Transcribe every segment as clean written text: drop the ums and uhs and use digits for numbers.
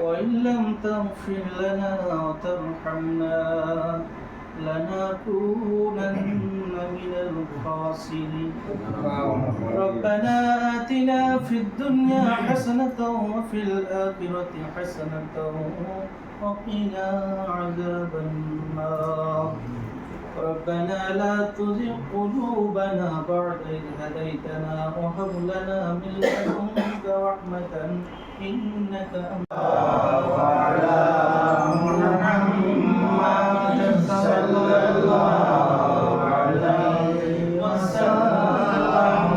وإن لم تغفر لنا وترحمنا لنكونن من الخاسرين. ربنا آتنا في الدنيا حسنة وفي الآخرة حسنة وقنا عذاب النار. ربنا لا تزغ قلوبنا بعد إذ هديتنا وهب لنا من لدنك رحمة إنك أنت وعلى محمد صلى الله عليه وسلم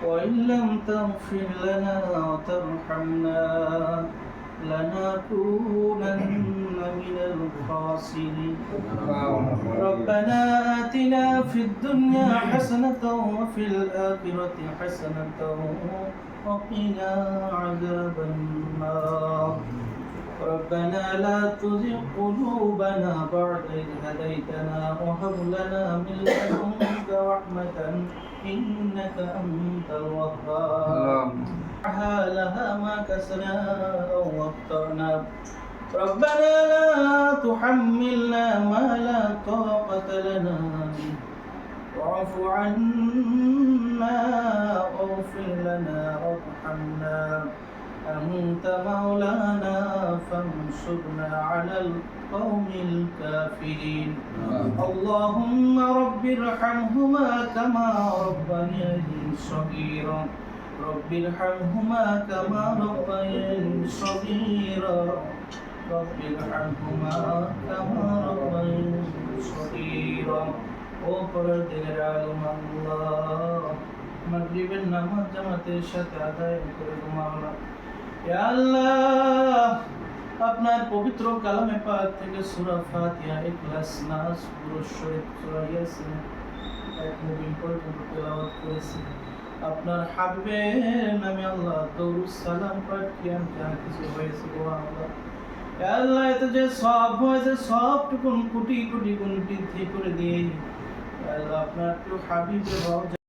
وإن لم تغفر لنا وترحمنا لنكونن من الخاسرين. ربنا آتنا في الدنيا حسنة وفي الآخرة حسنة وقنا عذاب النار. ربنا لا تزغ قلوبنا بعد إذ هديتنا وهب لنا من لدنك رحمة إنك أنت الوهاب. لها ما كسبنا أو أخطأنا. ربنا لا تحملنا ما لا طاقة لنا به واعف عنا واغفر لنا وارحمنا أنت مولانا فانصرنا على القوم الكافرين. اللهم رب ارحمهما كما ربياني صغيرا. رب ارحمهما كما ربياني صغيرا. رب ارحمهما كما ربياني صغيرا. ও পরদিনের আলম আল্লাহ, মাগরিবের নামাজ জামাতের সাথে আদায় করে দাও মাওলানা। ইয়া আল্লাহ, আপনার পবিত্র কালামে পাক থেকে সূরা ফাতিহা, ইখলাস, নাস, দুরূদ শরীফ, সূরা ইয়াসিন এক মুবিন পর্যন্ত তেলাওয়াত করেছি। আপনার হাবিবের নামে আল্লাহ দরুদ সালাম পাঠ কিয়াম যা কিছু হয়েছে গো আল্লাহ, ইয়া আল্লাহ, এতে যে সব হয়েছে সবটুকুন কোটি কোটি গুণ বৃদ্ধি করে দিয়ে আল্লাহ আপনার প্রিয় হাবিবের